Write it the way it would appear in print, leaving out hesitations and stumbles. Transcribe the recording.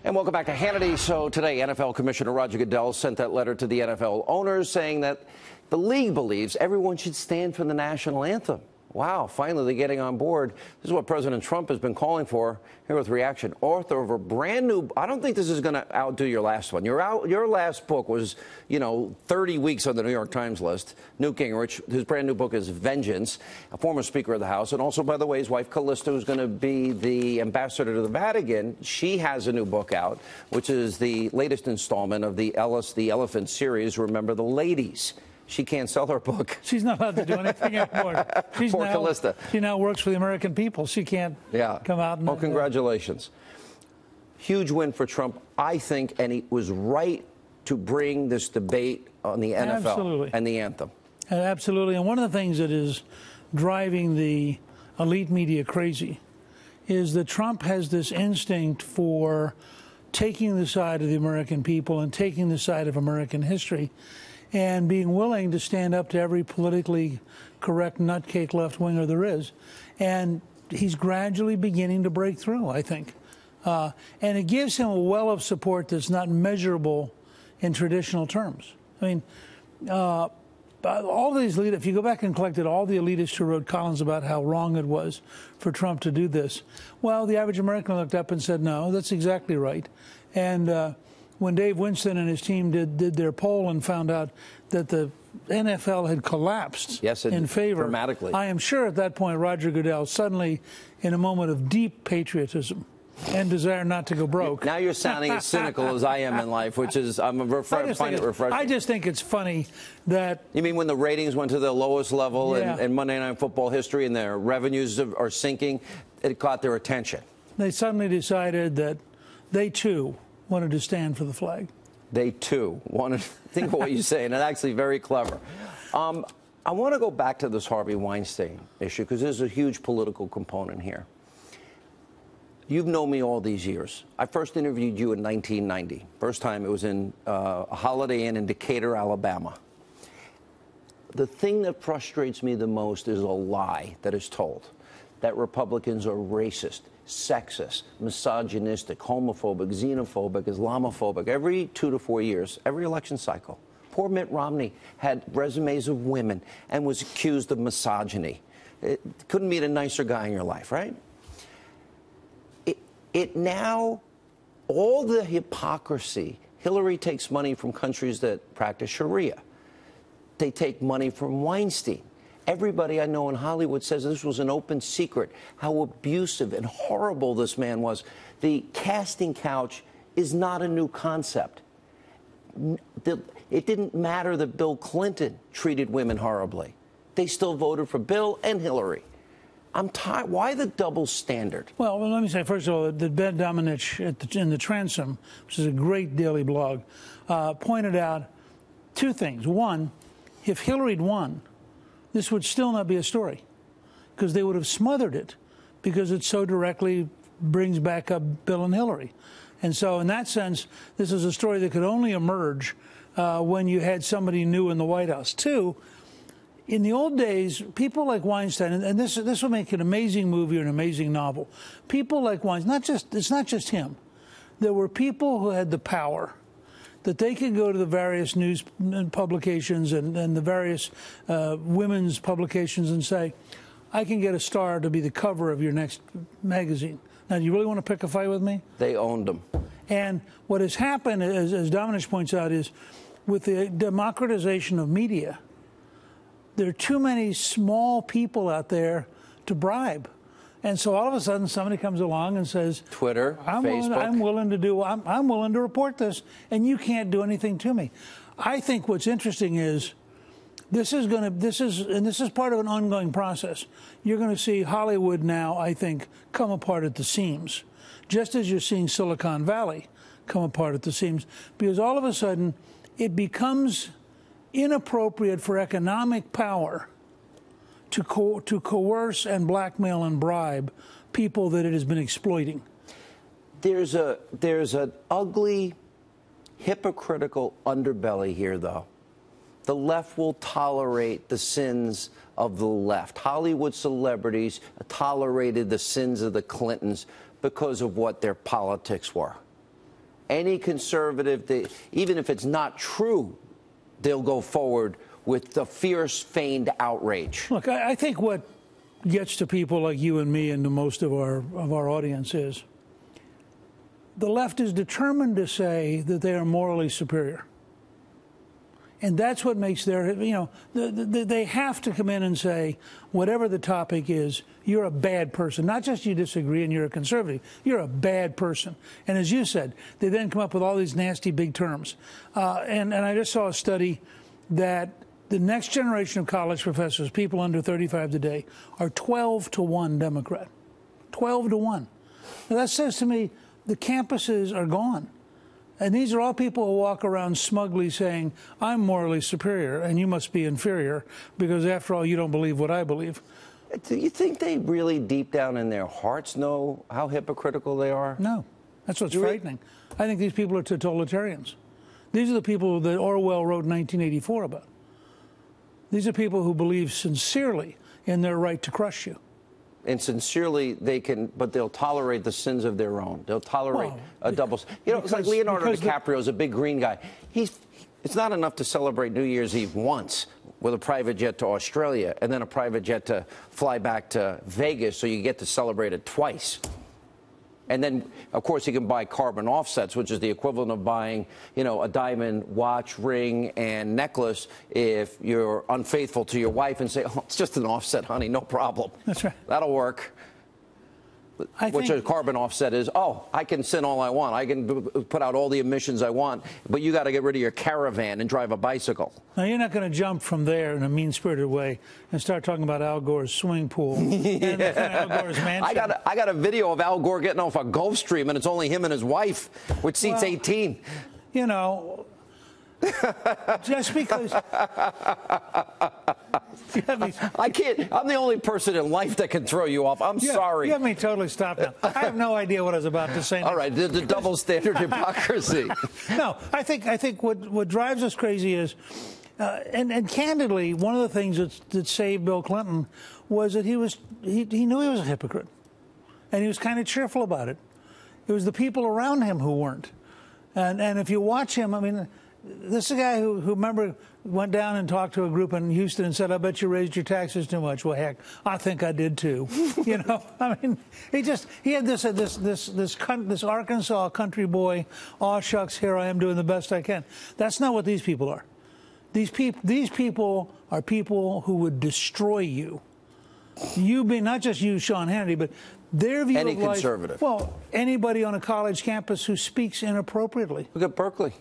And welcome back to Hannity. So today, NFL Commissioner Roger Goodell sent that letter to the NFL owners saying that the league believes everyone should stand for the national anthem. Wow, finally they're getting on board. This is what President Trump has been calling for. Here with reaction. Author of a brand new, I don't think this is going to outdo your last one. Your last book was, 30 weeks on the New York Times list. Newt Gingrich, his brand new book is Vengeance, a former Speaker of the House. And also, by the way, his wife Callista, who's going to be the ambassador to the Vatican, she has a new book out, which is the latest installment of the Ellis the Elephant series, Remember the Ladies. She can't sell her book. She's not allowed to do anything anymore. Poor Callista. She now works for the American people. She can't come out and... Well, congratulations. Huge win for Trump, I think, and he was right to bring this debate on the NFL and the anthem. Absolutely. And one of the things that is driving the elite media crazy is that Trump has this instinct for taking the side of the American people and taking the side of American history, and being willing to stand up to every politically correct nutcake left-winger there is. And he's gradually beginning to break through, I think. And it gives him a well of support that's not measurable in traditional terms. I mean, all these leaders, if you go back and collected all the elitists who wrote columns about how wrong it was for Trump to do this, well, the average American looked up and said, no, that's exactly right. And when Dave Weinstein and his team did their poll and found out that the NFL had collapsed in favor, dramatically. I am sure at that point Roger Goodell suddenly, in a moment of deep patriotism and desire not to go broke. Now you're sounding as cynical as I am in life, which is, find it refreshing. I just think it's funny that... You mean when the ratings went to their lowest level in Monday Night Football history and their revenues are sinking, it caught their attention. They suddenly decided that they, too, wanted to stand for the flag. They, too, wanted to think of what you're saying, and actually very clever. I want to go back to this Harvey Weinstein issue, because there's a huge political component here. You've known me all these years. I first interviewed you in 1990. First time it was in a Holiday Inn in Decatur, Alabama. The thing that frustrates me the most is a lie that is told, that Republicans are racist, sexist, misogynistic, homophobic, xenophobic, Islamophobic, every 2 to 4 years, every election cycle. Poor Mitt Romney had resumes of women and was accused of misogyny. Couldn't meet a nicer guy in your life, right? Now, all the hypocrisy, Hillary takes money from countries that practice Sharia. They take money from Weinstein. Everybody I know in Hollywood says this was an open secret, how abusive and horrible this man was. The casting couch is not a new concept. It didn't matter that Bill Clinton treated women horribly. They still voted for Bill and Hillary. I'm tired. Why the double standard? Well, let me say, first of all, that Ben Domenech in the Transom, which is a great daily blog, pointed out two things. One, if Hillary'd won, this would still not be a story, because they would have smothered it, because it so directly brings back up Bill and Hillary. And so in that sense, this is a story that could only emerge when you had somebody new in the White House. Two, in the old days, people like Weinstein, and this will make an amazing movie or an amazing novel. People like Weinstein, it's not just him. There were people who had the power that they could go to the various news publications and the various women's publications and say, I can get a star to be the cover of your next magazine. Now, do you really want to pick a fight with me? They owned them. And what has happened, as Domenech points out, is with the democratization of media, there are too many small people out there to bribe. And so all of a sudden somebody comes along and says, Twitter, Facebook. I'm willing to report this, and you can't do anything to me. I think what's interesting is this is part of an ongoing process. You're going to see Hollywood now, I think, come apart at the seams, just as you're seeing Silicon Valley come apart at the seams, because all of a sudden it becomes inappropriate for economic power to coerce and blackmail and bribe people that it has been exploiting. There's an ugly, hypocritical underbelly here, though. The left will tolerate the sins of the left. Hollywood celebrities tolerated the sins of the Clintons because of what their politics were. any conservative, even if it's not true, they'll go forward with the fierce, feigned outrage. Look, I think what gets to people like you and me and to most of our audience is the left is determined to say that they are morally superior. And that's what makes their, they have to come in and say, whatever the topic is, you're a bad person. Not just you disagree and you're a conservative, you're a bad person. And as you said, they then come up with all these nasty big terms. And I just saw a study that the next generation of college professors, people under 35 today, are 12-1 Democrat. 12-1. Now that says to me the campuses are gone. And these are all people who walk around smugly saying, I'm morally superior and you must be inferior because, after all, you don't believe what I believe. Do you think they really deep down in their hearts know how hypocritical they are? No. That's what's frightening. I think these people are totalitarians. These are the people that Orwell wrote in 1984 about. These are people who believe sincerely in their right to crush you. And sincerely, they can, but they'll tolerate the sins of their own. They'll tolerate a double. It's like Leonardo DiCaprio is a big green guy. It's not enough to celebrate New Year's Eve once with a private jet to Australia and then a private jet to fly back to Vegas, so you get to celebrate it twice. And then, of course, you can buy carbon offsets, which is the equivalent of buying, a diamond watch, ring, and necklace if you're unfaithful to your wife and say, oh, it's just an offset, honey, no problem. That's right. That'll work. Which a carbon offset is, I can sin all I want. I can put out all the emissions I want, but you got to get rid of your caravan and drive a bicycle. Now, you're not going to jump from there in a mean-spirited way and start talking about Al Gore's swimming pool and Al Gore's mansion. I got a video of Al Gore getting off a Gulfstream, and it's only him and his wife, which seats 18. Just because... I can't. I'm the only person in life that can throw you off. I'm sorry. You have me totally stopped now. I have no idea what I was about to say. All right, the double standard hypocrisy. No, I think what drives us crazy is, and candidly, one of the things that saved Bill Clinton was that he knew he was a hypocrite, and he was kind of cheerful about it. It was the people around him who weren't, and if you watch him, I mean. This is a guy who remember, went down and talked to a group in Houston and said, I bet you raised your taxes too much. Well, heck, I think I did too. I mean, he had this Arkansas country boy, aw shucks, here I am doing the best I can. That's not what these people are. These people are people who would destroy you. You being, not just you, Sean Hannity, but their view of life. Any conservative. Well, anybody on a college campus who speaks inappropriately. Look at Berkeley.